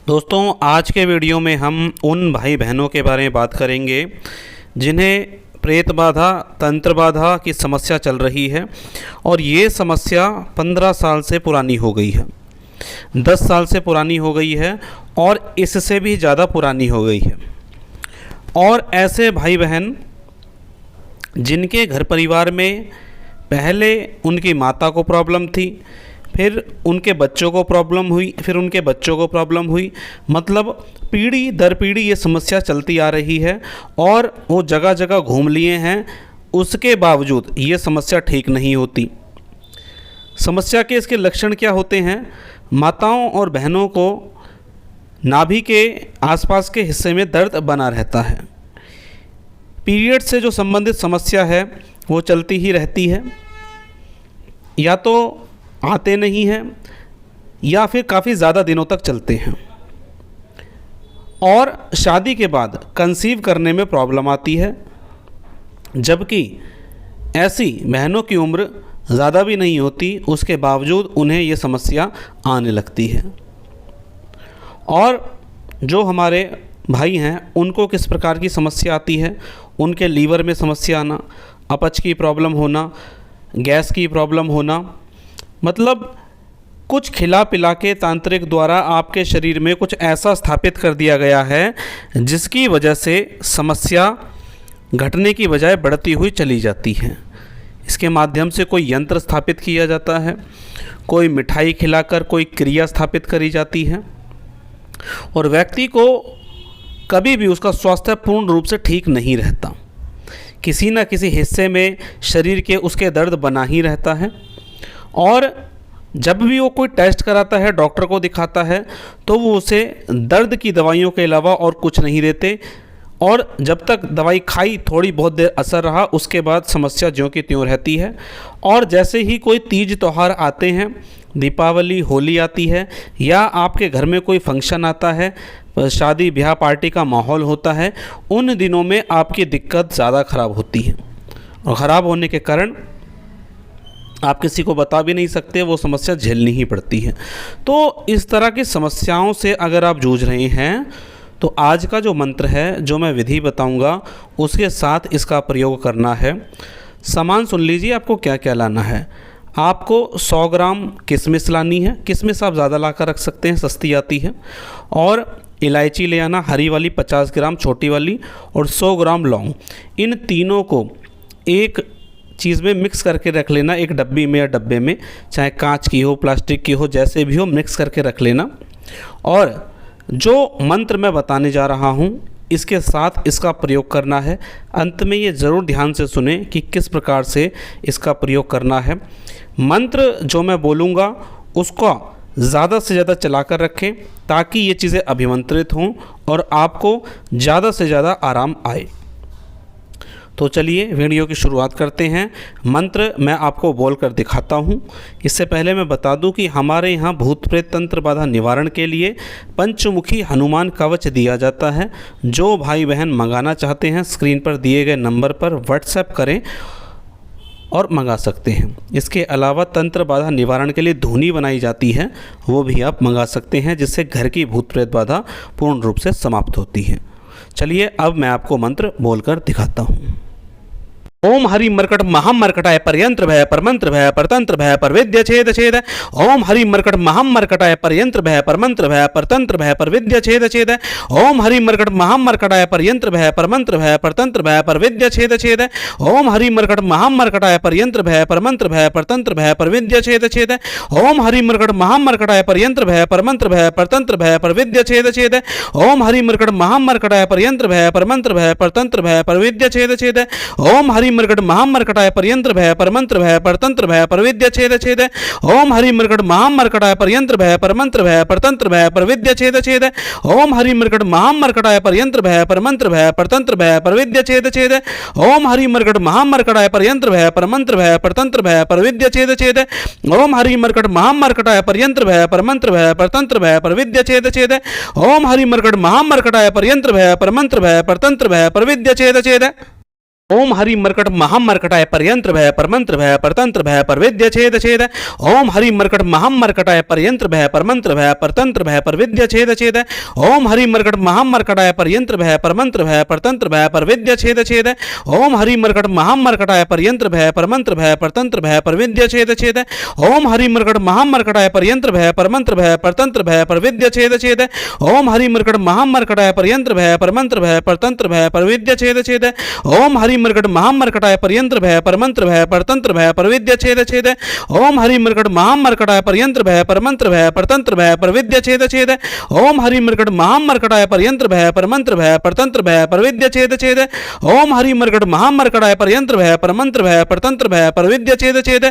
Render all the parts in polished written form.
दोस्तों, आज के वीडियो में हम उन भाई बहनों के बारे में बात करेंगे जिन्हें प्रेत बाधा, तंत्र बाधा की समस्या चल रही है और ये समस्या 15 साल से पुरानी हो गई है, 10 साल से पुरानी हो गई है और इससे भी ज़्यादा पुरानी हो गई है। और ऐसे भाई बहन जिनके घर परिवार में पहले उनकी माता को प्रॉब्लम थी, फिर उनके बच्चों को प्रॉब्लम हुई, फिर उनके बच्चों को प्रॉब्लम हुई, मतलब पीढ़ी दर पीढ़ी ये समस्या चलती आ रही है और वो जगह जगह घूम लिए हैं, उसके बावजूद ये समस्या ठीक नहीं होती। समस्या के इसके लक्षण क्या होते हैं? माताओं और बहनों को नाभि के आसपास के हिस्से में दर्द बना रहता है। पीरियड से जो संबंधित समस्या है वो चलती ही रहती है, या तो आते नहीं हैं या फिर काफ़ी ज़्यादा दिनों तक चलते हैं। और शादी के बाद कंसीव करने में प्रॉब्लम आती है, जबकि ऐसी बहनों की उम्र ज़्यादा भी नहीं होती, उसके बावजूद उन्हें ये समस्या आने लगती है। और जो हमारे भाई हैं उनको किस प्रकार की समस्या आती है? उनके लीवर में समस्या आना, अपच की प्रॉब्लम होना, गैस की प्रॉब्लम होना, मतलब कुछ खिला पिला के तांत्रिक द्वारा आपके शरीर में कुछ ऐसा स्थापित कर दिया गया है जिसकी वजह से समस्या घटने की बजाय बढ़ती हुई चली जाती है। इसके माध्यम से कोई यंत्र स्थापित किया जाता है, कोई मिठाई खिलाकर कोई क्रिया स्थापित करी जाती है और व्यक्ति को कभी भी उसका स्वास्थ्य पूर्ण रूप से ठीक नहीं रहता। किसी न किसी हिस्से में शरीर के उसके दर्द बना ही रहता है और जब भी वो कोई टेस्ट कराता है, डॉक्टर को दिखाता है, तो वो उसे दर्द की दवाइयों के अलावा और कुछ नहीं देते और जब तक दवाई खाई थोड़ी बहुत देर असर रहा, उसके बाद समस्या ज्यों की त्यों रहती है। और जैसे ही कोई तीज त्यौहार आते हैं, दीपावली, होली आती है या आपके घर में कोई फंक्शन आता है, शादी ब्याह पार्टी का माहौल होता है, उन दिनों में आपकी दिक्कत ज़्यादा ख़राब होती है और ख़राब होने के कारण आप किसी को बता भी नहीं सकते, वो समस्या झेलनी ही पड़ती है। तो इस तरह की समस्याओं से अगर आप जूझ रहे हैं तो आज का जो मंत्र है, जो मैं विधि बताऊंगा, उसके साथ इसका प्रयोग करना है। सामान सुन लीजिए, आपको क्या क्या लाना है। आपको 100 ग्राम किशमिश लानी है। किशमिश आप ज़्यादा ला कर रख सकते हैं, सस्ती आती है। और इलायची ले आना, हरी वाली 50 ग्राम, छोटी वाली, और 100 ग्राम लौंग। इन तीनों को एक चीज़ में मिक्स करके रख लेना, एक डब्बी में या डब्बे में, चाहे कांच की हो, प्लास्टिक की हो, जैसे भी हो, मिक्स करके रख लेना। और जो मंत्र मैं बताने जा रहा हूँ, इसके साथ इसका प्रयोग करना है। अंत में ये ज़रूर ध्यान से सुने कि किस प्रकार से इसका प्रयोग करना है। मंत्र जो मैं बोलूँगा उसका ज़्यादा से ज़्यादा चला कर रखें ताकि ये चीज़ें अभिमंत्रित हों और आपको ज़्यादा से ज़्यादा आराम आए। तो चलिए वीडियो की शुरुआत करते हैं। मंत्र मैं आपको बोलकर दिखाता हूँ। इससे पहले मैं बता दूँ कि हमारे यहाँ भूत प्रेत तंत्र बाधा निवारण के लिए पंचमुखी हनुमान कवच दिया जाता है। जो भाई बहन मंगाना चाहते हैं, स्क्रीन पर दिए गए नंबर पर व्हाट्सएप करें और मंगा सकते हैं। इसके अलावा तंत्र बाधा निवारण के लिए धूनी बनाई जाती है, वो भी आप मंगा सकते हैं, जिससे घर की भूत प्रेत बाधा पूर्ण रूप से समाप्त होती है। चलिए अब मैं आपको मंत्र बोलकर दिखाता हूँ। ओम हरि मर्कट महम मर्कटाय परयंत्र भय परमंत्र भय परतंत्र भय परविद्य छेद छेद। ओम हरि मर्कट महम मर्कटाय परयंत्र भय परमंत्र भय परतंत्र भय परविद्य छेद छेद। ओम हरि मर्कट महम मर्कटाय परयंत्र भय परमंत्र भय परतंत्र भय परविद्य छेद छेद। ओम हरि मर्कट महम मर्कटाय परयंत्र भय परमंत्र भय परतंत्र भय परविद्य छेद छेद। ओम हरि मर्कट महम मर्कटाय परयंत्र भय परमंत्र भय परतंत्र भय परविद्य छेद छेद। ओम हरि मर्कट महम मर्कटाय परयंत्र भय परमंत्र भय परतंत्र भय परविद्य छेद छेद। ओम हरि मर्कट महाम मर्कटाय पर्यंत्र भय परमंत्र भय परतंत्र भय परविद्य छेद छेद। ओम हरि मर्कट महाम मर्कटाय पर्यंत्र भय परमंत्र भय परतंत्र भय परविद्य छेद छेद। ओम हरि मर्कट महाम मर्कटाय पर्यंत्र भय परमंत्र भय परतंत्र भय परविद्य छेद छेद। ओम हरि मर्कट महाम मर्कटाय पर्यंत्र भय परमंत्र भय परतंत्र भय परविद्य छेद छेद। ओम हरि मर्कट महाम मर्कटाय पर्यंत्र भय परमंत्र भय परतंत्र भय परविद्य छेद छेद। ओम हरि मर्कट महाम मर्कटाय पर्यंत्र भय परमंत्र भय परतंत्र भय परविद्य छेद छेद। ओम हरि मर्कट महाम मर्कटाय परयंत्र भय परमंत्र भय परतंत्र भय परविद्य छेद छेद। ओम हरि मर्कट महाम मर्कटाय परयंत्र भय परमंत्र भय परतंत्र भय परविद्य छेद छेद। ओम हरि मर्कट महाम मर्कटाय परयंत्र भय परमंत्र भय परतंत्र भय परविद्य छेद छेद। ओम हरि मर्कट महाम मर्कटाय परयंत्र भय परमंत्र भय परतंत्र भय परविद्य छेद छेद। ओम हरि मर्कट महाम मर्कटाय परयंत्र भय परमंत्र भय परतंत्र भय परविद्य छेद छेद। ओम हरि मर्कट महाम मर्कटाय परयंत्र भय परमंत्र भय परतंत्र भय परविद्य छेद छेद। ओम हरि मर्कट महाम मर्कटाय परयंत्र भय परमंत्र भय परतंत्र भय परविद्य छेद छेद। ओम हरि मर्कट महाम मर्कटाय परयंत्र भय परमंत्र भय परतंत्र भय परविद्य छेद छेद। ओम हरि मर्कट महाम मर्कटाय परयंत्र भय परमंत्र भय परतंत्र भय परविद्य छेद छेद। ओम हरि मर्कट महाम मर्कटाय परयंत्र भय परमंत्र भय परतंत्र भय परविद्य छेद छेद।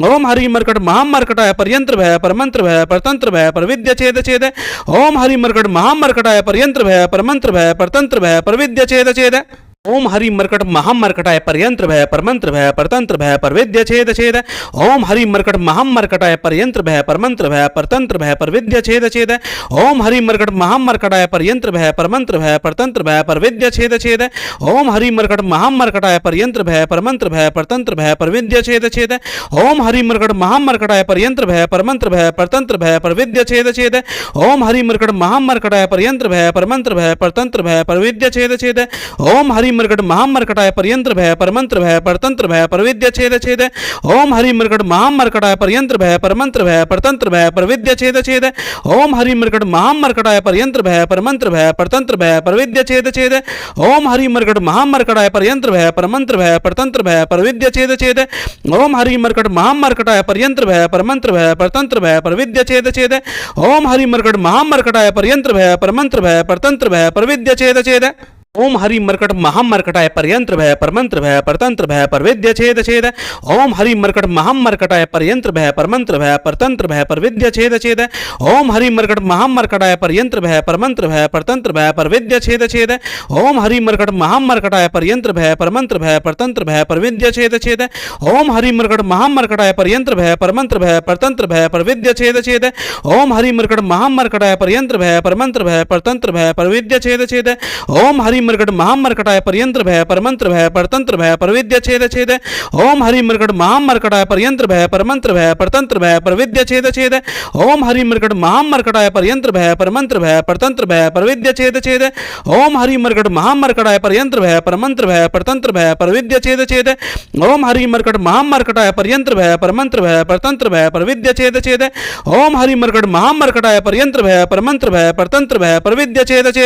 ओम हरि मर्कट महाम मर्कटाय परयंत्र भय परमंत्र भय परतंत्र भय परविद्य छेद छेद। ओम हरि मर्कट महाम मर्कटाय परयंत्र भय परमंत्र भय परतंत्र भय परविद्य छेद छेद। ओम हरि मर्कट महाम मर्कटाय परयंत्र भय परमंत्र भय परतंत्र भय परविद्य छेद छेद। ओम हरि मर्कट महाम मर्कटाय परयंत्र भय परमंत्र भय परतंत्र भय परविद्य छेद छेद। ओम हरि मर्कट महाम मर्कटाय परयंत्र भय परमंत्र भय परतंत्र भय परविद्य छेद छेद। ओम हरि मर्कट महाम मर्कटाय परयंत्र भय परमंत्र भय परतंत्र भय परविद्य छेद छेद। ओम हरि मर्कट महाम मर्कटाय परयंत्र भय परमंत्र भय परतंत्र भय परविद्य छेद छेद। ओम हरि मर्कट महाम मर्कटाय परयंत्र भय परमंत्र भय परतंत्र भय परविद्य छेद छेद। ओम हरि मर्कट महाम मर्कटाय परयंत्र भय परमंत्र भय परतंत्र भय परविद्य छेद छेद। ओम हरि मर्कट महाम मर्कटाय परयंत्र भय परमंत्र भय परतंत्र भय परविद्य छेद छेद। ओम हरि मर्कट महाम मर्कटाय परयंत्र भय परमंत्र भय परतंत्र भय परविद्य छेद छेद। ओम हरि मर्कट महाम मर्कटाय परयंत्र भय परमंत्र भय परतंत्र भय परविद्य छेद छेद। ओम हरि मर्कट महाम मर्कटाय परयंत्र भय परमंत्र भय परतंत्र भय परविद्य छेद छेद। ओम हरि मर्कट महाम मर्कटाय परयंत्र भय परमंत्र भय परतंत्र भय परविद्य छेद छेद। ओम हरि मर्कट महाम मर्कटाय परयंत्र भय परमंत्र भय परतंत्र भय परविद्य छेद छेद। ओम हरि मर्कट महाम मर्कटाय परयंत्र भय परमंत्र भय परतंत्र भय परविद्य छेद छेद। ओम हरि मर्कट महाम मर्कटाय परयंत्र भय परमंत्र भय परतंत्र भय परविद्य छेद छेद। ओम हरि मर्कट महाम मर्कटाय परयंत्र भय परमंत्र भय परतंत्र भय परविद्य छेद छेद। ओम हरि मर्कट महाम मर्कटाय परयंत्र भय परमंत्र भय परतंत्र भय परविद्य छेद छेद। ओम हरि मर्कट महाम मर्कटाय परयंत्र भय परमंत्र भय परतंत्र भय परविद्य छेद छेद। ओम हरि मर्कट महाम मर्कटाय परयंत्र भय परमंत्र भय परतंत्र भय परविद्य छेद छेद। ओम हरि मर्कट महाम मर्कटाय परयंत्र भय परमंत्र भय परतंत्र भय परविद्य छेद छेद। ओम हरि मर्कट महाम मर्कटाय परयंत्र भय परमंत्र भय परतंत्र भय परविद्य छेद छेद। ओम हरि मर्कट महाम मर्कटाय परयंत्र भय परमंत्र भय परतंत्र भय परविद्य छेद छेद। ओम हरि मर्कट महाम मर्कटाय परयंत्र भय परमंत्र भय परतंत्र भय परविद्य छेद छेद। ओम हरि मर्कट महाम मर्कटाय परयंत्र भय परमंत्र भय परतंत्र भय परविद्य छेद छेद। ओम हरि मर्कट महाम मर्कटाय परयंत्र भय परमंत्र भय परतंत्र भय परविद्य छेद छेद। ओम हरि मर्कट महाम मर्कटाय परयंत्र भय परमंत्र भय परतंत्र भय परविद्य छेद छेद।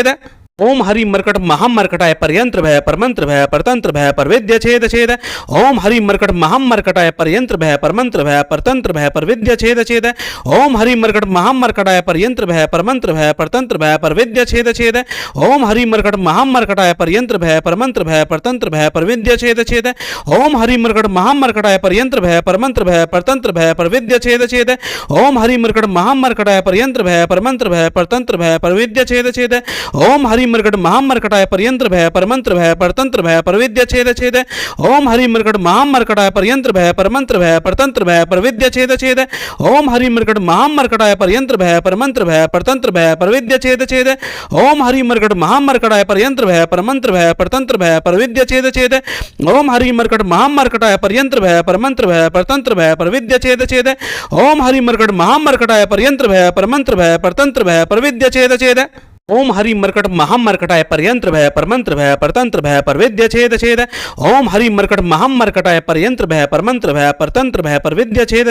ओम हरि मर्कट महाम मर्कटाय परयंत्र भय परमंत्र भय परतंत्र भय परविद्य छेद छेद। ओम हरि मर्कट महाम मर्कटाय परयंत्र भय परमंत्र भय परतंत्र भय परविद्य छेद छेद। ओम हरि मर्कट महाम मर्कटाय परयंत्र भय परमंत्र भय परतंत्र भय परविद्य छेद छेद। ओम हरि मर्कट महाम मर्कटाय परयंत्र भय परमंत्र भय परतंत्र भय परविद्य छेद छेद। ओम हरि मर्कट महाम मर्कटाय परयंत्र भय परमंत्र भय परतंत्र भय परविद्य छेद छेद। ओम हरि मर्कट महाम मर्कटाय परयंत्र भय परमंत्र भय परतंत्र भय परविद्य छेद छेद। ओम हरि मर्कट महाम मर्कटाय परयंत्र भय परमंत्र भय परतंत्र भय परविद्य छेद छेद। ओम हरि मर्कट महाम मर्कटाय परयंत्र भय परमंत्र भय परतंत्र भय परविद्य छेद छेद। ओम हरि मर्कट महाम मर्कटाय परयंत्र भय परमंत्र भय परतंत्र भय परविद्य छेद छेद। ओम हरि मर्कट महाम मर्कटाय परयंत्र भय परमंत्र भय परतंत्र भय परविद्य छेद छेद। ओम हरि मर्कट महाम मर्कटाय परयंत्र भय परमंत्र भय परतंत्र भय परविद्य छेद छेद। ओम हरि मर्कट महाम मर्कटाय परयंत्र भय परमंत्र भय परतंत्र भय परविद्य छेद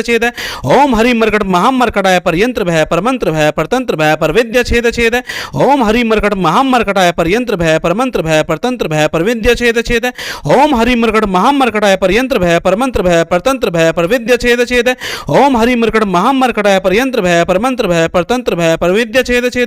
छेद। ओम हरि मर्कट महाम मर्कटाय परयंत्र भय परमंत्र भय परतंत्र भय परविद्य छेद छेद। ओम हरि मर्कट महाम मर्कटाय परयंत्र भय परमंत्र भय परतंत्र भय परविद्य छेद छेद। ओम हरि मर्कट महाम मर्कटाय परयंत्र भय परमंत्र भय परतंत्र भय परविद्य छेद छेद। ओम हरि मर्कट महाम मर्कटाय परयंत्र भय परमंत्र भय परतंत्र भय परविद्य छेद छेद।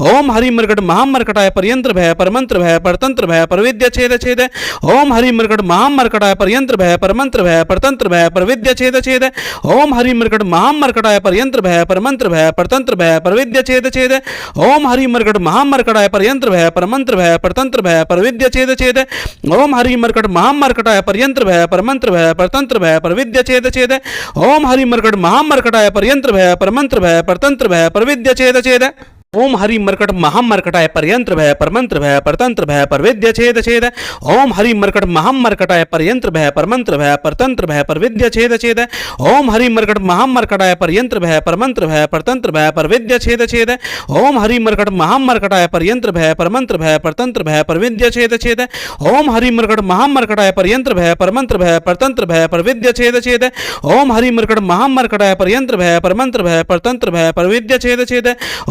ओम हरि मर्कट महाम मर्कटाय परयंत्र भय परमंत्र भय परतंत्र भय परविद्य छेद छेद। ओम हरि मर्कट महाम मर्कटाय परयंत्र भय परमंत्र भय परतंत्र भय परविद्य छेद छेद। ओम हरि मर्कट महाम मर्कटाय परयंत्र भय परमंत्र भय परतंत्र भय परविद्य छेद छेद। ओम हरि मर्कट महाम मर्कटाय परयंत्र भय परमंत्र भय परतंत्र भय परविद्य छेद छेद। ओम हरि मर्कट महाम मर्कटाय परयंत्र भय परमंत्र भय परतंत्र भय परविद्य छेद छेद। ओम हरि मर्कट महाम मर्कटाय परयंत्र भय परमंत्र भय परतंत्र भय परविद्य छेद छेद। ओम हरि मर्कट महम मर्कटाय पर्यंत्र भय परमंत्र भय परतंत्र भय परविद्य छेद छेद। ओम हरि मर्कट महम मर्कटाय पर्यंत्र भय परमंत्र भय परतंत्र भय परविद्य छेद छेद। ओम हरि मर्कट महम मर्कटाय पर्यंत्र भय परमंत्र भय परतंत्र भय परविद्य छेद छेद। ओम हरि मर्कट महम मर्कटाय पर्यंत्र भय परमंत्र भय परतंत्र भय परविद्य छेद छेद। ओम हरि मर्कट महम मर्कटाय पर्यंत्र भय परमंत्र भय परतंत्र भय परविद्य छेद छेद। ओम हरि मर्कट महम मर्कटाय पर्यंत्र भय परमंत्र भय परतंत्र भय परविद्य छेद छेद।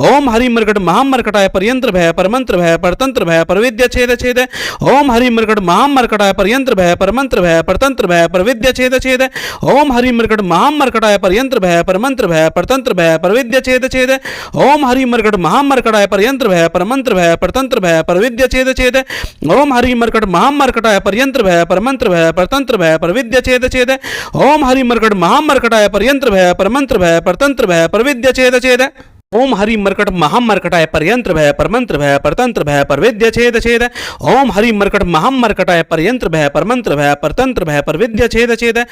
ओम हरि मर्कट महम मर्कटाय पर्यंत्र भय परमंत्र भय परतंत्र भय परविद्य छेद छेद। ओम हरि मर्कट महम मर्कटाय पर्यंत्र भय परमंत्र भय परतंत्र भय परविद्य छेद छेद। ओम हरि मर्कट महम मर्कटाय पर्यंत्र भय परमंत्र भय परतंत्र भय परविद्य छेद छेद। ओम हरि मर्कट महम मर्कटाय पर्यंत्र भय परमंत्र भय परतंत्र भय परविद्य छेद छेद। ओम हरि मर्कट महम मर्कटाय पर्यंत्र भय परमंत्र भय परतंत्र भय परविद्य छेद छेद। ओम हरि मर्कट महम मर्कटाय पर्यंत्र भय परमंत्र भय परतंत्र भय परविद्य छेद छेद। ओम हरि मर्कट महम मर्कटाय पर्यंत्र भय परमंत्र भय परतंत्र भय परविद्य छेद छेद। ओम हरि मर्कट महम मर्कटाय पर्यंत्र भय परमंत्र भय परतंत्र भय परविद्य छेद छेद।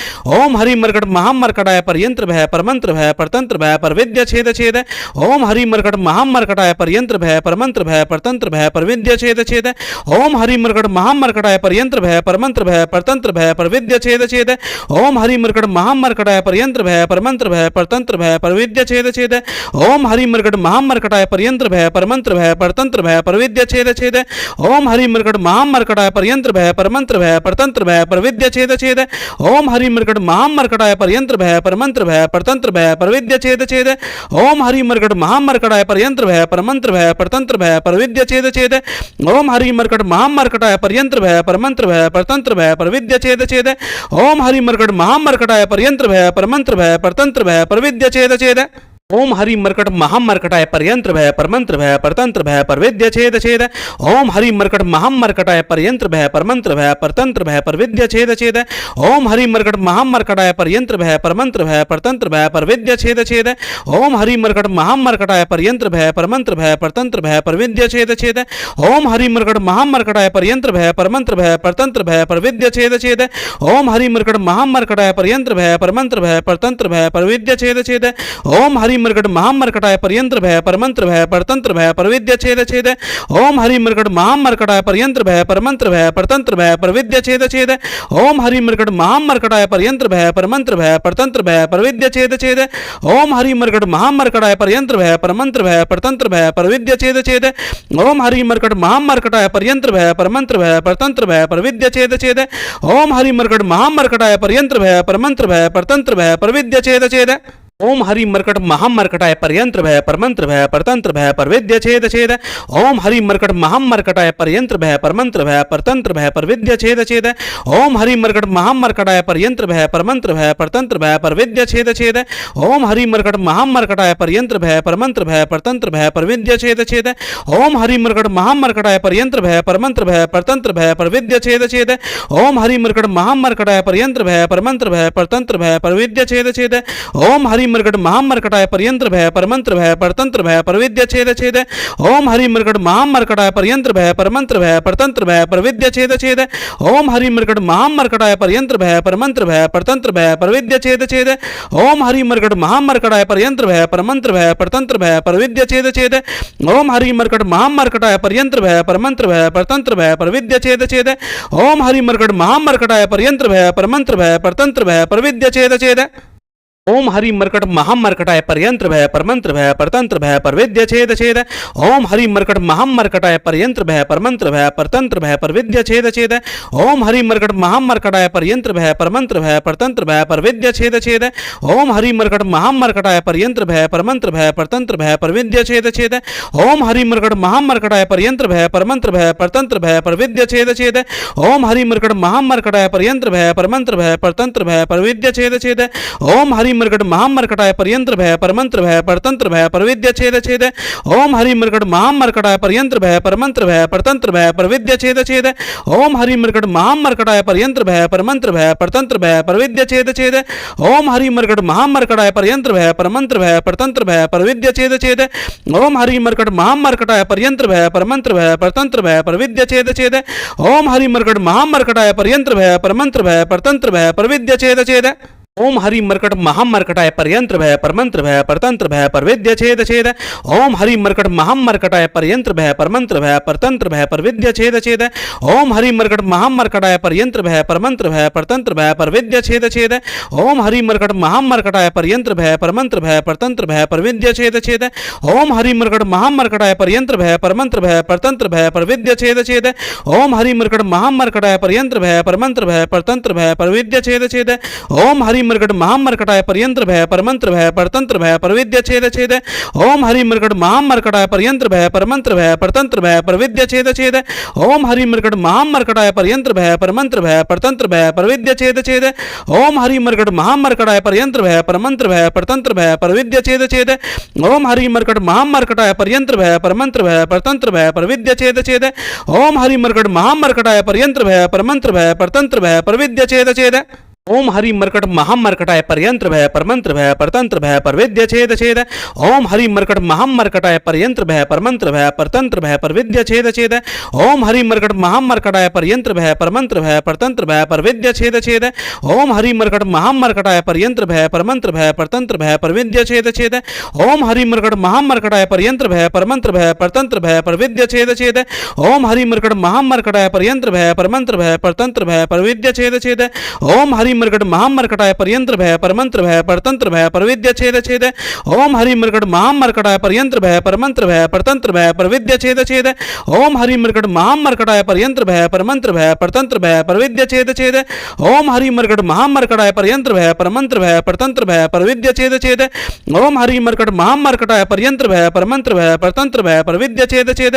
ओम हरि मर्कट महम मर्कटाय पर्यंत्र भय परमंत्र भय परतंत्र भय परविद्य छेद छेद। ओम हरि मर्कट महम मर्कटाय पर्यंत्र भय परमंत्र भय परतंत्र भय परविद्य छेद छेद। ओम हरि मर्कट महम मर्कटाय पर्यंत्र भय परमंत्र भय परतंत्र भय परविद्य छेद छेद। ओम हरि मर्कट महम मर्कटाय पर्यंत्र भय परमंत्र भय परतंत्र भय परविद्य छेद छेद। ओम हरि मर्कट महम मर्कटाय पर्यंत्र भय परमंत्र भय परतंत्र भय परविद्य छेद छेद। ओम हरि मर्कट महम मर्कटाय पर्यंत्र भय परमंत्र भय परतंत्र भय परविद्य छेद छेद। ओम हरि मर्कट महम मर्कटाय पर्यंत्र भय परमंत्र भय परतंत्र भय परविद्य छेद छेद। ओम हरि मर्कट महम मर्कटाय पर्यंत्र भय परमंत्र भय परतंत्र भय परविद्य छेद छेद। ओम हरि मर्कट महम मर्कटाय पर्यंत्र भय परमंत्र भय परतंत्र भय परविद्य छेद छेद। ओम हरि मर्कट महम मर्कटाय पर्यंत्र भय परमंत्र भय परतंत्र भय परविद्य छेद छेद। ओम हरि मर्कट महम मर्कटाय पर्यंत्र भय परमंत्र भय परतंत्र भय परविद्य छेद छेद। ओम हरि मर्कट महम मर्कटाय पर्यंत्र भय परमंत्र भय परतंत्र भय परविद्य छेद छेद। ओम हरि मर्कट महम मर्कटाय पर्यंत्र भय परमंत्र भय परतंत्र भय परविद्य छेद छेद। ओम हरि मर्कट महम मर्कटाय पर्यंत्र भय परमंत्र भय परतंत्र भय परविद्य छेद छेद। ओम हरि मर्कट महम मर्कटाय पर्यंत्र भय परमंत्र भय परतंत्र भय परविद्य छेद छेद। ओम हरि मर्कट महम मर्कटाय पर्यंत्र भय परमंत्र भय परतंत्र भय परविद्य छेद छेद। ओम हरि मर्कट महम मर्कटाय पर्यंत्र भय परमंत्र भय परतंत्र भय परविद्य छेद छेद। ओम हरि मर्कट महम मर्कटाय पर्यंत्र भय परमंत्र भय परतंत्र भय परविद्य छेद छेद। ओम हरि मर्कट महम मर्कटाय पर्यंत्र भय परमंत्र भय परतंत्र भय परविद्य छेद छेद। ओम हरि मर्कट महम मर्कटाय पर्यंत्र भय परमंत्र भय परतंत्र भय परविद्य छेद छेद। ओम हरि मर्कट महम मर्कटाय पर्यंत्र भय परमंत्र भय परतंत्र भय परविद्य छेद छेद। ओम हरि मर्कट महम मर्कटाय पर्यंत्र भय परमंत्र भय परतंत्र भय परविद्य छेद छेद। ओम हरि मर्कट महम मर्कटाय पर्यंत्र भय परमंत्र भय परतंत्र भय परविद्य छेद छेद। ओम हरि मर्कट महम मर्कटाय पर्यंत्र भय परमंत्र भय परतंत्र भय परविद्य छेद छेद। ओम हरि मर्कट महम मर्कटाय पर्यंत्र भय परमंत्र भय परतंत्र भय परविद्य छेद छेद। ओम हरि मर्कट महम मर्कटाय पर्यंत्र भय परमंत्र भय परतंत्र भय परविद्य छेद छेद। ओम हरि मर्कट महम मर्कटाय पर्यंत्र भय परमंत्र भय परतंत्र भय परविद्य छेद छेद। ओम हरि मर्कट महम मर्कटाय पर्यंत्र भय परमंत्र भय परतंत्र भय परविद्य छेद छेद। ओम हरि मर्कट महम मर्कटाय पर्यंत्र भय परमंत्र भय परतंत्र भय परविद्य छेद छेद। ओम हरि मर्कट महम मर्कटाय पर्यंत्र भय परमंत्र भय परतंत्र भय परविद्य छेद छेद। ओम हरि मर्कट महम मर्कटाय पर्यंत्र भय परमंत्र भय परतंत्र भय परविद्य छेद छेद। ओम हरि मर्कट महम मर्कटाय पर्यंत्र भय परमंत्र भय परतंत्र भय परविद्य छेद छेद। ओम हरि मर्कट महम मर्कटाय पर्यंत्र भय परमंत्र भय परतंत्र भय परविद्य छेद छेद। ओम हरि मर्कट महम मर्कटाय पर्यंत्र भय परमंत्र भय परतंत्र भय परविद्य छेद छेद। ओम हरि मर्कट महम मर्कटाय पर्यंत्र भय परमंत्र भय परतंत्र भय परविद्य छेद छेद। ओम हरि मर्कट महम मर्कटाय पर्यंत्र भय परमंत्र भय परतंत्र भय परविद्य छेद छेद। ओम हरि मर्कट महम मर्कटाय पर्यंत्र भय परमंत्र भय परतंत्र भय परविद्य छेद छेद। ओम हरि मर्कट महम मर्कटाय पर्यंत्र भय परमंत्र भय परतंत्र भय परविद्य छेद छेद। ओम हरि मर्कट महम मर्कटाय पर्यंत्र भय परमंत्र भय परतंत्र भय परविद्य छेद छेद। ओम हरि मर्कट महम मर्कटाय पर्यंत्र भय परमंत्र भय परतंत्र भय परविद्य छेद छेद। ओम हरि मर्कट महम मर्कटाय पर्यंत्र भय परमंत्र भय परतंत्र भय परविद्य छेद छेद। ओम हरि मर्कट महम मर्कटाय पर्यंत्र भय परमंत्र भय परतंत्र भय परविद्य छेद छेद। ओम हरि मर्कट महम मर्कटाय पर्यंत्र भय परमंत्र भय परतंत्र भय परविद्य छेद छेद। ओम हरि मर्कट महम मर्कटाय पर्यंत्र भय परमंत्र भय परतंत्र भय परविद्य छेद छेद। ओम हरि मर्कट महम मर्कटाय पर्यंत्र भय परमंत्र भय परतंत्र भय परविद्य छेद छेद। ओम हरि मर्कट महम मर्कटाय पर्यंत्र भय परमंत्र भय परतंत्र भय परविद्य छेद छेद। ओम हरि मर्कट महामर्कटाय पर्यंत्र भय परमंत्र भय परतंत्र भय परविद्य छेद छेद। ओम हरि मर्कट महामर्कटाय पर्यंत्र भय परमंत्र भय परतंत्र भय परविद्य छेद छेद। ओम हरि मर्कट महामर्कटाय पर्यंत्र भय परमंत्र भय परतंत्र भय परविद्य छेद छेद। ओम हरि मर्कट महामर्कटाय पर्यंत्र भय परमंत्र भय परतंत्र भय परविद्य छेद छेद। ओम हरि मर्कट महामर्कटाय पर्यंत्र भय परमंत्र भय परतंत्र भय परविद्य छेद छेद। ओम हरि मर्कट महामर्कटाय पर्यंत्र भय परमंत्र भय परतंत्र भय परविद्य छेद छेद। ओम हरि मर्कट महामर्कटाय पर्यंत्र भय परमंत्र भय परतंत्र भय परविद्य छेद छेद। ओम हरि मर्कट महामर्कटाय पर्यंत्र भय परमंत्र भय परतंत्र भय परविद्य छेद छेद। ओम हरि मर्कट महामर्कटाय पर्यंत्र भय परमंत्र भय परतंत्र भय परविद्य छेद छेद। ओम हरि मर्कट महामर्कटाय पर्यंत्र भय परमंत्र भय परतंत्र भय परविद्य छेद छेद। ओम हरि मर्कट महामर्कटाय पर्यंत्र भय परमंत्र भय परतंत्र भय परविद्य छेद छेद। ओम हरि मर्कट महामर्कटाय पर्यंत्र भय परमंत्र भय परतंत्र भय परविद्य छेद छेद। ओम हरि मर्कट महामर्कटाय पर्यंत्र भय परमंत्र भय परतंत्र भय परविद्य छेद छेद। ओम हरि मर्कट महामर्कटाय पर्यंत्र भय परमंत्र भय परतंत्र भय परविद्य छेद छेद। ओम हरि मर्कट महामर्कटाय पर्यंत्र भय परमंत्र भय परतंत्र भय परविद्य छेद छेद। ओम हरि मर्कट महामर्कटाय पर्यंत्र भय परमंत्र भय परतंत्र भय परविद्य छेद छेद। ओम हरि मर्कट महामर्कटाय पर्यंत्र भय परमंत्र भय परतंत्र भय परविद्य छेद छेद। ओम हरि मर्कट महामर्कटाय पर्यंत्र भय परमंत्र भय परतंत्र भय परविद्य छेद छेद। ओम हरि मर्कट महामर्कटाय पर्यंत्र भय परमंत्र भय परतंत्र भय परविद्य छेद छेद। ओम हरि मर्कट महामर्कटाय पर्यंत्र भय परमंत्र भय परतंत्र भय परविद्य छेद छेद। ओम हरि मर्कट महामर्कटाय पर्यंत्र भय परमंत्र भय परतंत्र भय परविद्य छेद छेद। ओम हरि मर्कट महामर्कटाय पर्यंत्र भय परमंत्र भय परतंत्र भय परविद्य छेद छेद। ओम हरि मर्कट महामर्कटाय पर्यंत्र भय परमंत्र भय परतंत्र भय परविद्य छेद छेद। ओम हरि मर्कट महामर्कटाय पर्यंत्र भय परमंत्र भय परतंत्र भय परविद्य छेद छेद। ओम हरि मर्कट महामर्कटाय पर्यंत्र भय परमंत्र भय परतंत्र भय परविद्य छेद छेद।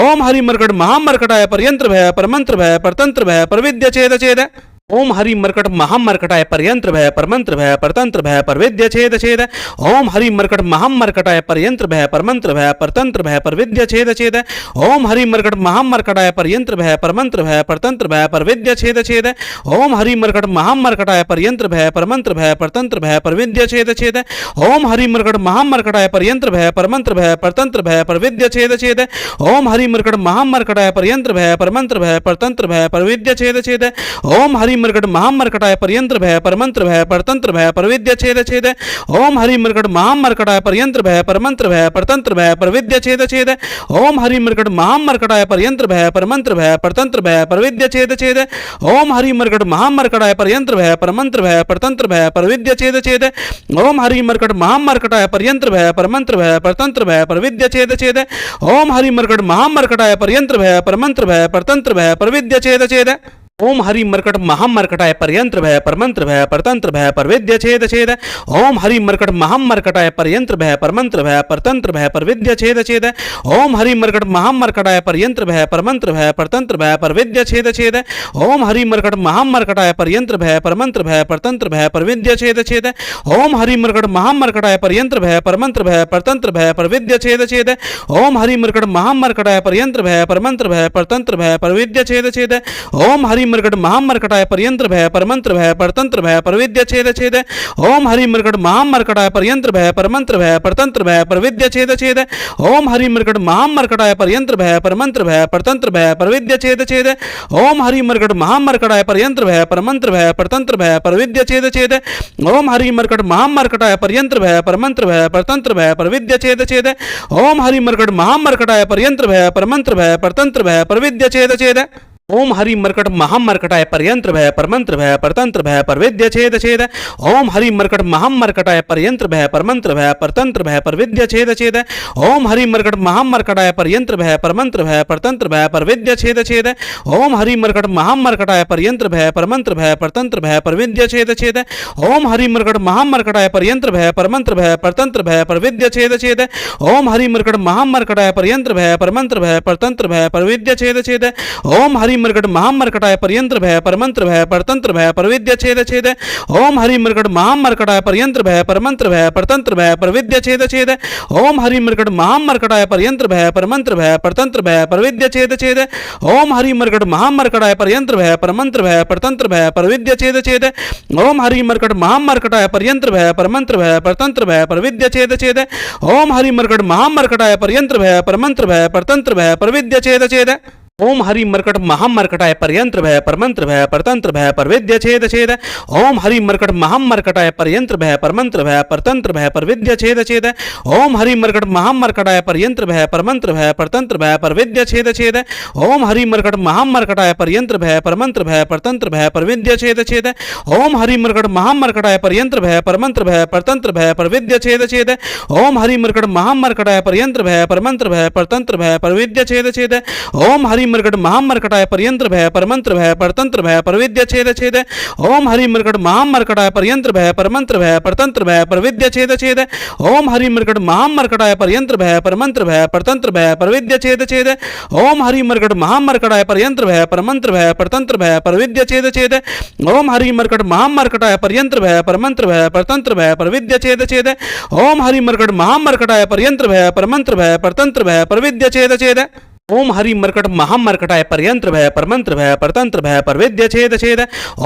ओम हरि मर्कट महामर्कटाय पर्यंत्र भय परमंत्र भय परतंत्र भय परविद्य छेद छेद। ओम हरि मर्कट महामर्कटाय पर्यंत्र भय परमंत्र भय परतंत्र भय परविद्य छेद छेद। ओम हरि मर्कट महामर्कटाय पर्यंत्र भय परमंत्र भय परतंत्र भय परविद्य छेद छेद। ओम हरि मर्कट महामर्कटाय पर्यंत्र भय परमंत्र भय परतंत्र भय परविद्य छेद छेद। ओम हरि मर्कट महामर्कटाय पर्यंत्र भय परमंत्र भय परतंत्र भय परविद्य छेद छेद। ओम हरि मर्कट महामर्कटाय पर्यंत्र भय परमंत्र भय परतंत्र भय परविद्य छेद छेद। ओम हरि मर्कट महामर्कटाय पर्यंत्र भय परमंत्र भय परतंत्र भय परविद्य छेद छेद। ओम हरि मर्कट महामर्कटाय पर्यंत्र भय परमंत्र भय परतंत्र भय परविद्य छेद छेद। ओम हरि मर्कट महामर्कटाय पर्यंत्र भय परमंत्र भय परतंत्र भय परविद्य छेद छेद। ओम हरि मर्कट महामर्कटाय पर्यंत्र भय परमंत्र भय परतंत्र भय परविद्य छेद छेद। ओम हरि मर्कट महामर्कटाय पर्यंत्र भय परमंत्र भय परतंत्र भय परविद्य छेद छेद। ओम हरि मर्कट महामर्कटाय पर्यंत्र भय परमंत्र भय परतंत्र भय परविद्य छेद छेद। ओम हरि मर्कट महामर्कटाय पर्यंत्र भय परमंत्र भय परतंत्र भय परविद्य छेद छेद। ओम हरि मर्कट महामर्कटाय पर्यंत्र भय परमंत्र भय परतंत्र भय परविद्य छेद छेद। ओम हरि मर्कट महामर्कटाय पर्यंत्र भय परमंत्र भय परतंत्र भय परविद्य छेद छेद। ओम हरि मर्कट महामर्कटाय पर्यंत्र भय परमंत्र भय परतंत्र भय परविद्य छेद छेद। ओम हरि मर्कट महामर्कटाय पर्यंत्र भय परमंत्र भय परतंत्र भय परविद्य छेद छेद। ओम हरि मर्कट महामर्कटाय पर्यंत्र भय परमंत्र भय परतंत्र भय परविद्य छेद छेद। ओम हरि मर्कट महामर्कटाय पर्यंत्र भय परमंत्र भय परतंत्र भय परविद्य छेद छेद। ओम हरि मर्कट महामर्कटाय पर्यंत्र भय परमंत्र भय परतंत्र भय परविद्य छेद छेद। ओम हरि मर्कट महामर्कटाय पर्यंत्र भय परमंत्र भय परतंत्र भय परविद्य छेद छेद। ओम हरि मर्कट महामर्कटाय पर्यंत्र भय परमंत्र भय परतंत्र भय परविद्य छेद छेद। ओम हरि मर्कट महामर्कटाय पर्यंत्र भय परमंत्र भय परतंत्र भय परविद्य छेद छेद। ओम हरि मर्कट महामर्कटाय पर्यंत्र भय परमंत्र भय परतंत्र भय परविद्य छेद छेद। ओम हरि मर्कट महामर्कटाय पर्यंत्र भय परमंत्र भय परतंत्र भय परविद्य छेद छेद। ओम हरि मर्कट महामर्कटाय पर्यंत्र भय परमंत्र भय परतंत्र भय परविद्य छेद छेद। ओम हरि मर्कट महामर्कटाय पर्यंत्र भय परमंत्र भय परतंत्र भय परविद्य छेद छेद। ओम हरि मर्कट महामर्कटाय पर्यंत्र भय परमंत्र भय परतंत्र भय परविद्य छेद छेद। ओम हरि मर्कट महामर्कटाय पर्यंत्र भय परमंत्र भय परतंत्र भय परविद्य छेद छेद। ओम हरि मर्कट महामर्कटाय पर्यंत्र भय परमंत्र भय परतंत्र भय परविद्य छेद छेद। ओम हरि मर्कट महामर्कटाय पर्यंत्र भय परमंत्र भय परतंत्र भय परविद्य छेद छेद। ओम हरि मर्कट महामर्कटाय पर्यंत्र भय परमंत्र भय परतंत्र भय परविद्य छेद छेद। ओम हरि मर्कट महामर्कटाय पर्यंत्र भय परमंत्र भय परतंत्र भय परविद्य छेद छेद। ओम हरि मर्कट महामर्कटाय पर्यंत्र भय परमंत्र भय परतंत्र भय परविद्य छेद छेद। ओम हरि मर्कट महामर्कटाय पर्यंत्र भय परमंत्र भय परतंत्र भय परविद्य छेद छेद। ओम हरि मर्कट महाम मर्कटाय पर्यंत्र भय परमंत्र भय परतंत्र भय परविद्य छेद छेद। ओम हरि मर्कट महाम मर्कटाय पर्यंत्र भय परमंत्र भय परतंत्र भय परविद्य छेद छेद। ओम हरि मर्कट महाम मर्कटाय पर्यंत्र भय परमंत्र भय परतंत्र भय परविद्य छेद छेद। ओम हरि मर्कट महाम मर्कटाय पर्यंत्र भय परमंत्र भय परतंत्र भय परविद्य छेद छेद। ओम हरि मर्कट महाम मर्कटाय पर्यंत्र भय परमंत्र भय परतंत्र भय परविद्य छेद छेद। ओम हरि मर्कट महाम मर्कटाय पर्यंत्र भय परमंत्र भय परतंत्र भय परविद्य छेद छेद। ओम हरि मर्कट महाम मर्कटाय पर्यंत्र भय परमंत्र भय परतंत्र भय परविद्य छेद छेद। ओम हरि मर्कट महाम मर्कटाय पर्यंत्र भय परमंत्र भय परतंत्र भय परविद्य छेद छेद। ओम हरि मर्कट महाम मर्कटाय पर्यंत्र भय परमंत्र भय परतंत्र भय परविद्य छेद छेद। ओम हरि मर्कट महाम मर्कटाय पर्यंत्र भय परमंत्र भय परतंत्र भय परविद्य छेद छेद। ओम हरि मर्कट महाम मर्कटाय पर्यंत्र भय परमंत्र भय परतंत्र भय परविद्य छेद छेद। ओम हरि मर्कट महाम मर्कटाय पर्यंत्र भय परमंत्र भय परतंत्र भय परविद्य छेद छेद। ओम हरि मर्कट महाम मर्कटाय पर्यंत्र भय परमंत्र भय परतंत्र भय परविद्य छेद छेद।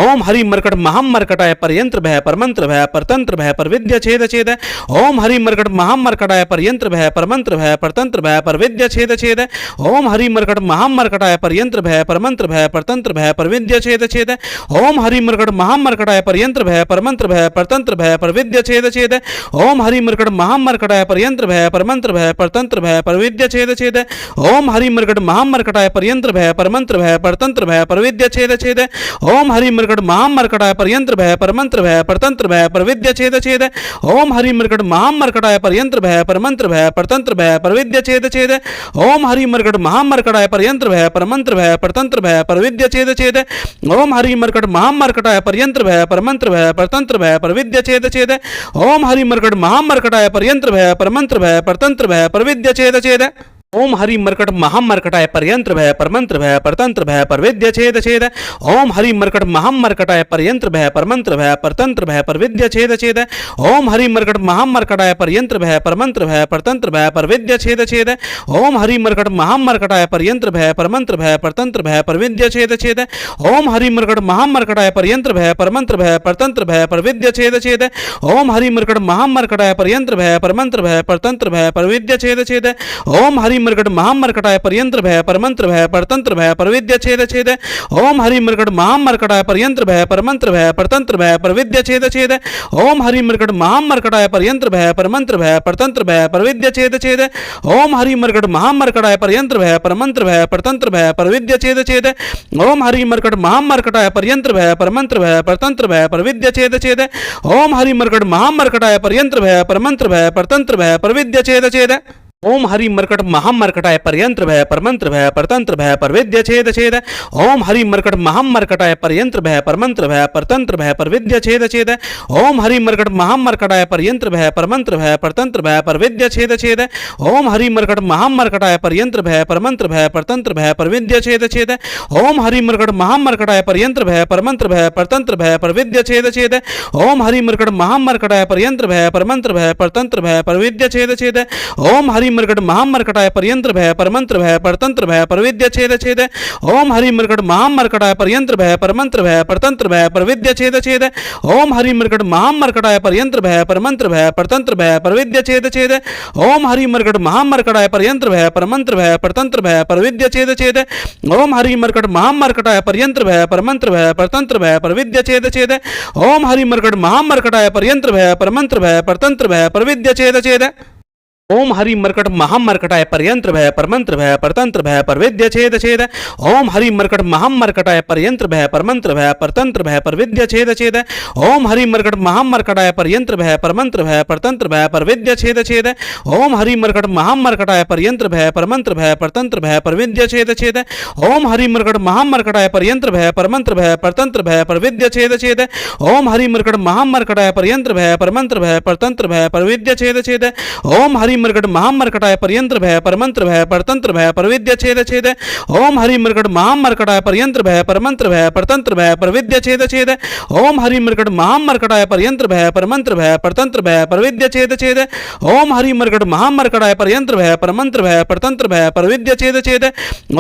ओम हरि मर्कट महाम मर्कटाय पर्यंत्र भय परमंत्र भय परतंत्र भय परविद्य छेद छेद। ओम हरि मर्कट महाम मर्कटाय पर्यंत्र भय परमंत्र भय परतंत्र भय परविद्य छेद छेद। ओम हरि मर्कट महाम मर्कटाय पर्यंत्र भय परमंत्र भय परतंत्र भय परविद्य छेद छेद। ओम हरि मर्कट महाम मर्कटाय पर्यंत्र भय परमंत्र भय परतंत्र भय परविद्य छेद छेद। ओम हरि मर्कट महाम मर्कटाय पर्यंत्र भय परमंत्र भय परतंत्र भय परविद्य छेद छेद। ओम हरि मर्कट महाम मर्कटाय पर्यंत्र भय परमंत्र भय परतंत्र भय परविद्य छेद छेद। ओम हरि मर्कट महाम मर्कटाय पर्यंत्र भय परमंत्र भय परतंत्र भय परविद्य छेद छेद। ओम हरि मर्कट महाम मर्कटाय पर्यंत्र भय परमंत्र भय परतंत्र भय परविद्य छेद छेद। ओम हरि मर्कट महाम मर्कटाय पर्यंत्र भय परमंत्र भय परतंत्र भय परविद्य छेद छेद। ओम हरि मर्कट महाम मर्कटाय पर्यंत्र भय परमंत्र भय परतंत्र भय परविद्य छेद छेद। ओम हरि मर्कट महाम मर्कटाय पर्यंत्र भय परमंत्र भय परतंत्र भय परविद्य छेद छेद। ओम हरि मर्कट महाम मर्कटाय पर्यंत्र भय परमंत्र भय परतंत्र भय परविद्य छेद छेद। ओम हरि मर्कट महाम मर्कटाय पर्यंत्र भय परमंत्र भय परतंत्र भय परविद्य छेद छेद। ओम हरि मर्कट महाम मर्कटाय पर्यंत्र भय परमंत्र भय परतंत्र भय परविद्य छेद छेद। ओम हरि मर्कट महाम मर्कटाय पर्यंत्र भय परमंत्र भय परतंत्र भय परविद्य छेद छेद। ओम हरि मर्कट महाम मर्कटाय पर्यंत्र भय परमंत्र भय परतंत्र भय परविद्य छेद छेद। ओम हरि मर्कट महाम मर्कटाय पर्यंत्र भय परमंत्र भय परतंत्र भय परविद्य छेद छेद। ओम हरि मर्कट महाम मर्कटाय पर्यंत्र भय परमंत्र भय परतंत्र भय परविद्य छेद छेद। ओम हरि मर्कट महाम मर्कटाय पर्यंत्र भय परमंत्र भय परतंत्र भय परविद्य छेद छेद। ओम हरि मर्कट महाम मर्कटाय पर्यंत्र भय परमंत्र भय परतंत्र भय परविद्य छेद छेद। ओम हरि मर्कट महाम मर्कटाय पर्यंत्र भय परमंत्र भय परतंत्र भय परविद्य छेद छेद। ओम हरि मर्कट महाम मर्कटाय पर्यंत्र भय परमंत्र भय परतंत्र भय परविद्य छेद छेद। ओम हरि मर्कट महाम मर्कटाय पर्यंत्र भय परमंत्र भय परतंत्र भय परविद्य छेद छेद। ओम हरि मर्कट महाम मर्कटाय पर्यंत्र भय परमंत्र भय परतंत्र भय परविद्य छेद छेद। ओम हरि मर्कट महाम मर्कटाय पर्यंत्र भय परमंत्र भय परतंत्र भय परविद्य छेद छेद। ओम हरि मर्कट महाम मर्कटाय पर्यंत्र भय परमंत्र भय परतंत्र भय परविद्य छेद छेद। ओम हरि मर्कट महाम मर्कटाय पर्यंत्र भय परमंत्र भय परतंत्र भय परविद्य छेद छेद। ओम हरि मर्कट महाम मर्कटाय पर्यंत्र भय परमंत्र भय परतंत्र भय परविद्य छेद छेद। ओम हरि मर्कट महाम मर्कटाय पर्यंत्र भय परमंत्र भय परतंत्र भय परविद्य छेद छेद। ओम हरि मर्कट महाम मर्कटाय पर्यंत्र भय परमंत्र भय परतंत्र भय परविद्य छेद छेद। ओम हरि मर्कट महाम मर्कटाय पर्यंत्र भय परमंत्र भय परतंत्र भय परविद्य छेद छेद। ओम हरि मर्कट महाम मर्कटाय पर्यंत्र भय परमंत्र भय परतंत्र भय परविद्य छेद छेद। ओम हरि मर्कट महाम मर्कटाय पर्यंत्र भय परमंत्र भय परतंत्र भय परविद्य छेद छेद। ओम हरि मर्कट महाम मर्कटाय पर्यंत्र भय परमंत्र भय परतंत्र भय परविद्य छेद छेद। ओम हरि मर्कट महाम मर्कटाय पर्यंत्र भय परमंत्र भय परतंत्र भय परविद्य छेद छेद। ओम हरि मर्कट महाम मर्कटाय पर्यंत्र भय परमंत्र भय परतंत्र भय परविद्य छेद छेद। ओम हरि मर्कट महाम मर्कटाय पर्यंत्र भय परमंत्र भय परतंत्र भय परविद्य छेद छेद। ओम हरि मर्कट महाम मर्कटाय पर्यंत्र भय परमंत्र भय परतंत्र भय परविद्य छेद छेद। ओम हरि मर्कट महाम मर्कटाय पर्यंत्र भय परमंत्र भय परतंत्र भय परविद्य छेद छेद। ओम हरि मर्कट महाम मर्कटाय पर्यंत्र भय परमंत्र भय परतंत्र भय परविद्य छेद छेद। ओम हरि मर्कट महाम मर्कटाय पर्यंत्र भय परमंत्र भय परतंत्र भय परविद्य छेद छेद। ओम हरि मर्कट महाम मर्कटाय पर्यंत्र भय परमंत्र भय परतंत्र भय परविद्य छेद छेद। ओम हरि मर्कट महाम मर्कटाय पर्यंत्र भय परमंत्र भय परतंत्र भय परविद्य छेद छेद। ओम हरि मर्कट महाम मर्कटाय पर्यंत्र भय परमंत्र भय परतंत्र भय परविद्य छेद छेद। ओम हरि मर्कट महाम मर्कटाय पर्यंत्र भय परमंत्र भय परतंत्र भय परविद्य छेद छेद।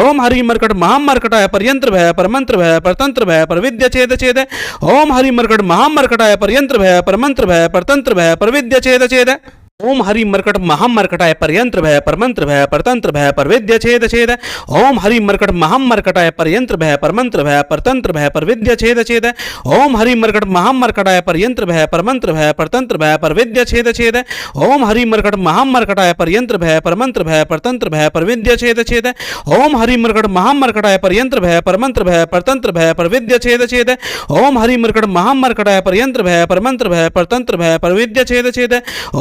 ओम हरि मर्कट महाम मर्कटाय पर्यंत्र भय परमंत्र भय परतंत्र भय परविद्य छेद छेद। ओम हरि मर्कट महाम मर्कटाय पर्यंत्र भय परमंत्र भय परतंत्र भय परविद्य छेद छेद। ओम हरि मर्कट महामर्कटाय पर्यंत्र भय परमंत्र भय परतंत्र भय परविद्य छेद छेद। ओम हरि मर्कट महामर्कटाय पर्यंत्र भय परमंत्र भय परतंत्र भय परविद्य छेद छेद। ओम हरि मर्कट महामर्कटाय पर्यंत्र भय परमंत्र भय परतंत्र भय परविद्य छेद छेद। ओम हरि मर्कट महामर्कटाय पर्यंत्र भय परमंत्र भय परतंत्र भय परविद्य छेद छेद। ओम हरि मर्कट महामर्कटाय पर्यंत्र भय परमंत्र भय परतंत्र भय परविद्य छेद छेद। ओम हरि मर्कट महामर्कटाय पर्यंत्र भय परमंत्र भय परतंत्र भय परविद्य छेद छेद।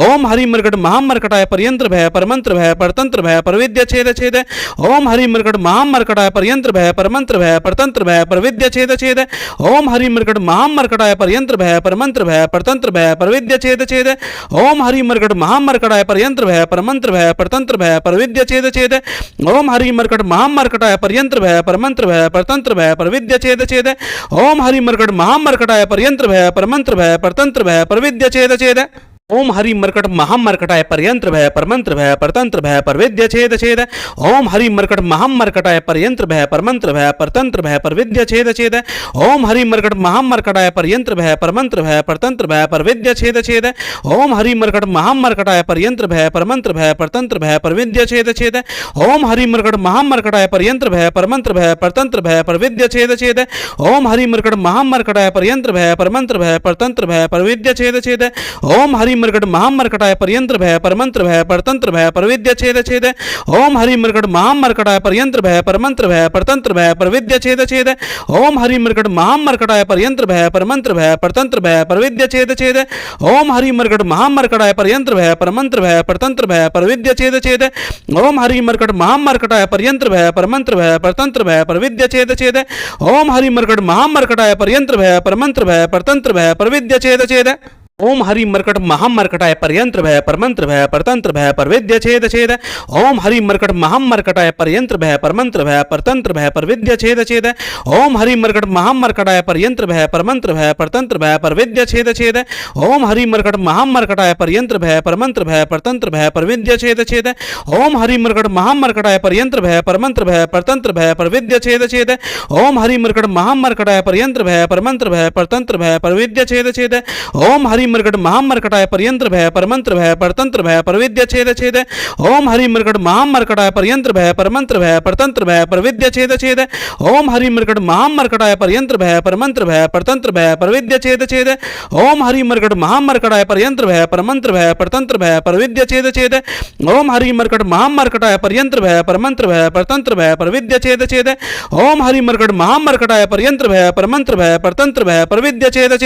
ओम हरि मर्कट महामर्कटाय पर्यंत्र भय परमंत्र भय परतंत्र भय परविद्य छेद छेद। ओम हरि मर्कट महामर्कटाय पर्यंत्र भय परमंत्र भय परतंत्र भय परविद्य छेद छेद। ओम हरि मर्कट महामर्कटाय पर्यंत्र भय परमंत्र भय परतंत्र भय परविद्य छेद छेद। ओम हरि मर्कट महामर्कटाय पर्यंत्र भय परमंत्र भय परतंत्र भय परविद्य छेद छेद। ओम हरि मर्कट महामर्कटाय पर्यंत्र भय परमंत्र भय परतंत्र भय परविद्य छेद छेद। ओम हरि मर्कट महामर्कटाय पर्यंत्र भय परमंत्र भय परतंत्र भय परविद्य छेद छेद। ओम हरि मर्कट महामर्कटाय पर्यंत्र भय परमंत्र भय परतंत्र भय परविद्य छेद छेद। ओम हरि मर्कट महामर्कटाय पर्यंत्र भय परमंत्र भय परतंत्र भय परविद्य छेद छेद। ओम हरि मर्कट महामर्कटाय पर्यंत्र भय परमंत्र भय परतंत्र भय परविद्य छेद छेद। ओम हरि मर्कट महामर्कटाय पर्यंत्र भय परमंत्र भय परतंत्र भय परविद्य छेद छेद। ओम हरि मर्कट महामर्कटाय पर्यंत्र भय परमंत्र भय परतंत्र भय परविद्य छेद छेद। ओम हरि मर्कट महामर्कटाय पर्यंत्र भय परमंत्र भय परतंत्र भय परविद्य छेद छेद। ओम हरि मर्कट महामर्कटाय पर्यंत्र भय परमंत्र भय परतंत्र भय परविद्य छेद छेद। ओम हरि मर्कट महामर्कटाय पर्यंत्र भय परमंत्र भय परतंत्र भय परविद्य छेद छेद। ओम हरि मर्कट महामर्कटाय पर्यंत्र भय परमंत्र भय परतंत्र भय परविद्य छेद छेद। ओम हरि मर्कट महामर्कटाय पर्यंत्र भय परमंत्र भय परतंत्र भय परविद्य छेद छेद। ओम हरि मर्कट महामर्कटाय पर्यंत्र भय परमंत्र भय परतंत्र भय परविद्य छेद छेद। ओम हरि मर्कट महामर्कटाय पर्यंत्र भय परमंत्र भय परतंत्र भय परविद्य छेद छेद। ओम हरि मर्कट महामर्कटाय पर्यंत्र भय परमंत्र भय परतंत्र भय परविद्य छेद छेद। ओम हरि मर्कट महामर्कटाय पर्यंत्र भय परमंत्र भय परतंत्र भय परविद्य छेद छेद। ओम हरि मर्कट महामर्कटाय पर्यंत्र भय परमंत्र भय परतंत्र भय परविद्य छेद छेद। ओम हरि मर्कट महामर्कटाय पर्यंत्र भय परमंत्र भय परतंत्र भय परविद्य छेद छेद। ओम हरि मर्कट महामर्कटाय पर्यंत्र भय परमंत्र भय परतंत्र भय परविद्य छेद छेद। ओम हरि मर्कट महामर्कटाय पर्यंत्र भय परमंत्र भय परतंत्र भय परविद्य छेद छेद। ओम हरि मर्कट महामर्कटाय पर्यंत्र भय परमंत्र भय परतंत्र भय परविद्य छेद छेद। ओम हरि मर्कट महामर्कटाय पर्यंत्र भय परमंत्र भय परतंत्र भय परविद्य छेद छेद। ओम हरि मर्कट महामर्कटाय पर्यंत्र भय परमंत्र भय परतंत्र भय परविद्य छेद छेद। ओम हरि मर्कट महामर्कटाय पर्यंत्र भय परमंत्र भय परतंत्र भय परविद्य छेद छेद। ओम हरि मर्कट महामर्कटाय पर्यंत्र भय परमंत्र भय परतंत्र भय परविद्य छेद छेद। ओम हरि मर्कट महामर्कटाय पर्यंत्र भय परमंत्र भय परतंत्र भय परविद्य छेद छेद। ओम हरि मर्कट महामर्कटाय पर्यंत्र भय परमंत्र भय परतंत्र भय परविद्य छेद छेद। ओम हरि मर्कट महामर्कटाय पर्यंत्र भय परमंत्र भय परतंत्र भय परविद्य छेद छेद।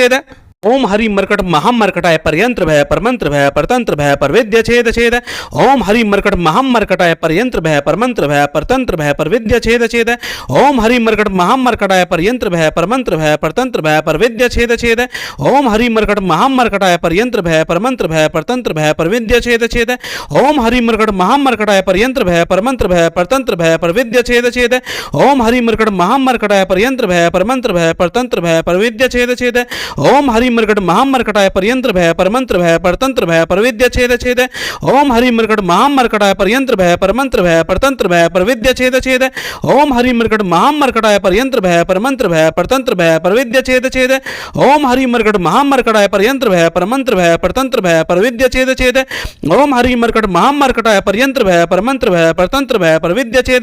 ओम हरि मर्कट महामर्कटाय पर्यंत्र भय परमंत्र भय परतंत्र भय परविद्य छेद छेद। ओम हरि मर्कट महामर्कटाय पर्यंत्र भय परमंत्र भय परतंत्र भय परविद्य छेद छेद। ओम हरि मर्कट महामर्कटाय पर्यंत्र भय परमंत्र भय परतंत्र भय परविद्य छेद छेद। ओम हरि मर्कट महामर्कटाय पर्यंत्र भय परमंत्र भय परतंत्र भय परविद्य छेद छेद। ओम हरि मर्कट महामर्कटाय पर्यंत्र भय परमंत्र भय परतंत्र भय परविद्य छेद छेद। ओम हरि मर्कट महामर्कटाय पर्यंत्र भय परमंत्र भय परतंत्र भय परविद्य छेद छेद। ओम हरि मर्कट महामर्कटाय पर्यंत्र भय परमंत्र भय परतंत्र भय परविद्य छेद छेद। ओम हरि मर्कट महामर्कटाय पर्यंत्र भय परमंत्र भय परतंत्र भय परविद्य छेद छेद। ओम हरि मर्कट महामर्कटाय पर्यंत्र भय परमंत्र भय परतंत्र भय परविद्य छेद छेद। ओम हरि मर्कट महामर्कटाय पर्यंत्र भय परमंत्र भय परतंत्र भय परविद्य छेद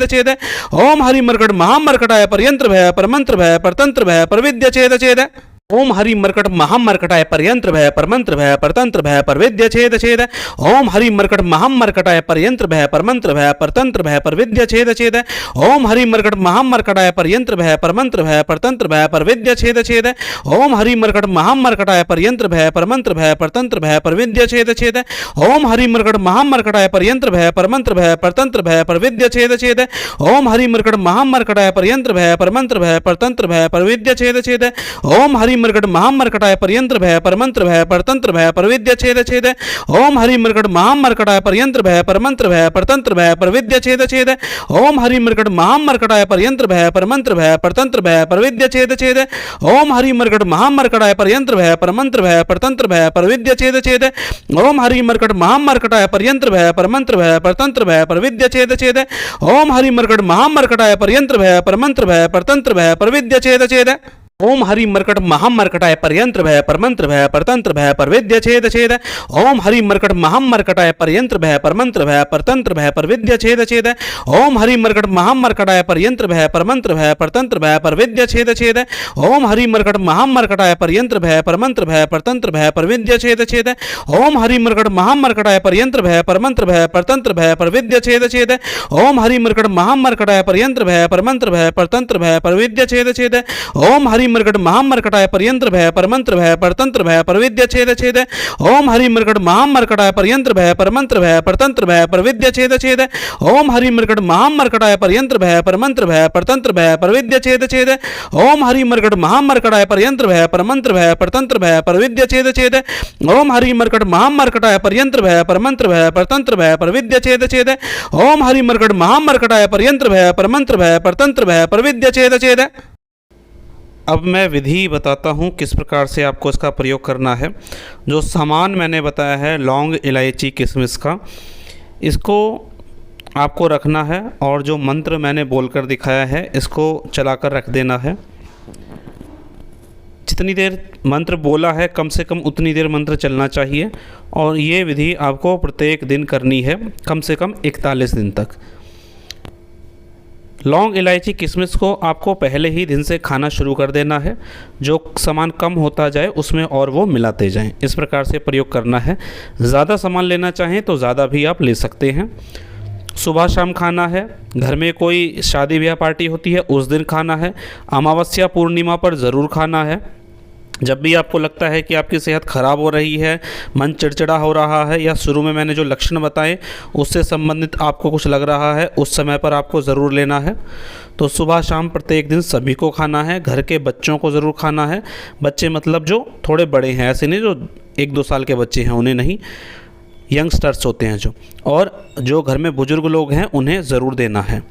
छेद। ओम हरि मर्कट महामर्कटाय पर्यंत्र भय परमंत्र भय परतंत्र भय परविद्य छेद छेद। ओम हरि मर्कट महामर्कटाय पर्यंत्र भय परमंत्र भय परतंत्र भय परविद्य छेद छेद। ओम हरि मर्कट महामर्कटाय पर्यंत्र भय परमंत्र भय परतंत्र भय परविद्य छेद छेद। ओम हरि मर्कट महामर्कटाय पर्यंत्र भय परमंत्र भय परतंत्र भय परविद्य छेद छेद। ओम हरि मर्कट महामर्कटाय पर्यंत्र भय परमंत्र भय परतंत्र भय परविद्य छेद छेद। ओम हरि मर्कट महामर्कटाय पर्यंत्र भय परमंत्र भय परतंत्र भय परविद्य छेद छेद। ओम हरि मर्कट महामर्कटाय पर्यंत्र भय परमंत्र भय परतंत्र भय परविद्य छेद छेद। ओम हरि मर्कट महामर्कटाय पर्यंत्र भय परमंत्र भय परतंत्र भय परविद्य छेद छेद। ओम हरि मर्कट महामर्कटाय पर्यंत्र भय परमंत्र भय परतंत्र भय परविद्य छेद छेद। ओम हरि मर्कट महामर्कटाय पर्यंत्र भय परमंत्र भय परतंत्र भय परविद्य छेद छेद। ओम हरि मर्कट महामर्कटाय पर्यंत्र भय परमंत्र भय परतंत्र भय परविद्य छेद छेद। ओम हरि मर्कट महामर्कटाय पर्यंत्र भय परमंत्र भय परतंत्र भय परविद्य छेद छेद। ओम हरि मर्कट महम मर्कटाय पर्यंत्र भय परमंत्र भय परतंत्र भय परविद्य छेद छेद। ओम हरि मर्कट महम मर्कटाय पर्यंत्र भय परमंत्र भय परतंत्र भय परविद्य छेद छेद। ओम हरि मर्कट महम मर्कटाय पर्यंत्र भय परमंत्र भय परतंत्र भय परविद्य छेद छेद। ओम हरि मर्कट महम मर्कटाय पर्यंत्र भय परमंत्र भय परतंत्र भय परविद्य छेद छेद। ओम हरि मर्कट महम मर्कटाय पर्यंत्र भय परमंत्र भय परतंत्र भय परविद्य छेद छेद। ओम हरि मर्कट महम मर्कटाय पर्यंत्र भय परमंत्र भय परतंत्र भय परविद्य छेद छेद। ओम हरि मर्कट महम मर्कटाय पर्यंत्र भय परमंत्र भय परतंत्र भय परविद्य छेद छेद। ओम हरि मर्कट महम मर्कटाय पर्यंत्र भय परमंत्र भय परतंत्र भय परविद्य छेद छेद। ओम हरि मर्कट महम मर्कटाय पर्यंत्र भय परमंत्र भय परतंत्र भय परविद्य छेद छेद। ओम हरि मर्कट महम मर्कटाय पर्यंत्र भय परमंत्र भय परतंत्र भय परविद्य छेद छेद। ओम हरि मर्कट महम मर्कटाय पर्यंत्र भय परमंत्र भय परतंत्र भय परविद्य छेद छेद। ओम हरि मर्कट महम मर्कटाय पर्यंत्र भय परमंत्र भय परतंत्र भय परविद्य छेद छेद। अब मैं विधि बताता हूँ किस प्रकार से आपको इसका प्रयोग करना है। जो सामान मैंने बताया है लौंग इलायची किशमिश का, इसको आपको रखना है और जो मंत्र मैंने बोलकर दिखाया है इसको चलाकर रख देना है। जितनी देर मंत्र बोला है कम से कम उतनी देर मंत्र चलना चाहिए और ये विधि आपको प्रत्येक दिन करनी है कम से कम 41 दिन तक। लौंग इलायची किशमिश को आपको पहले ही दिन से खाना शुरू कर देना है। जो सामान कम होता जाए उसमें और वो मिलाते जाएं। इस प्रकार से प्रयोग करना है। ज़्यादा सामान लेना चाहें तो ज़्यादा भी आप ले सकते हैं। सुबह शाम खाना है। घर में कोई शादी ब्याह पार्टी होती है उस दिन खाना है। अमावस्या पूर्णिमा पर ज़रूर खाना है। जब भी आपको लगता है कि आपकी सेहत ख़राब हो रही है, मन चिड़चिड़ा हो रहा है या शुरू में मैंने जो लक्षण बताए उससे संबंधित आपको कुछ लग रहा है, उस समय पर आपको ज़रूर लेना है। तो सुबह शाम प्रत्येक दिन सभी को खाना है। घर के बच्चों को ज़रूर खाना है। बच्चे मतलब जो थोड़े बड़े हैं, ऐसे नहीं जो 1-2 साल के बच्चे हैं उन्हें नहीं, यंगस्टर्स होते हैं जो, और जो घर में बुज़ुर्ग लोग हैं उन्हें ज़रूर देना है।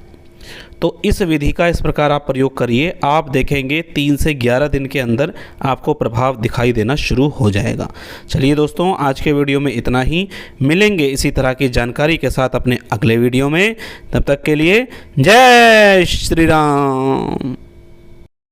तो इस विधि का इस प्रकार आप प्रयोग करिए। आप देखेंगे 3 से 11 दिन के अंदर आपको प्रभाव दिखाई देना शुरू हो जाएगा। चलिए दोस्तों, आज के वीडियो में इतना ही। मिलेंगे इसी तरह की जानकारी के साथ अपने अगले वीडियो में। तब तक के लिए जय श्री राम।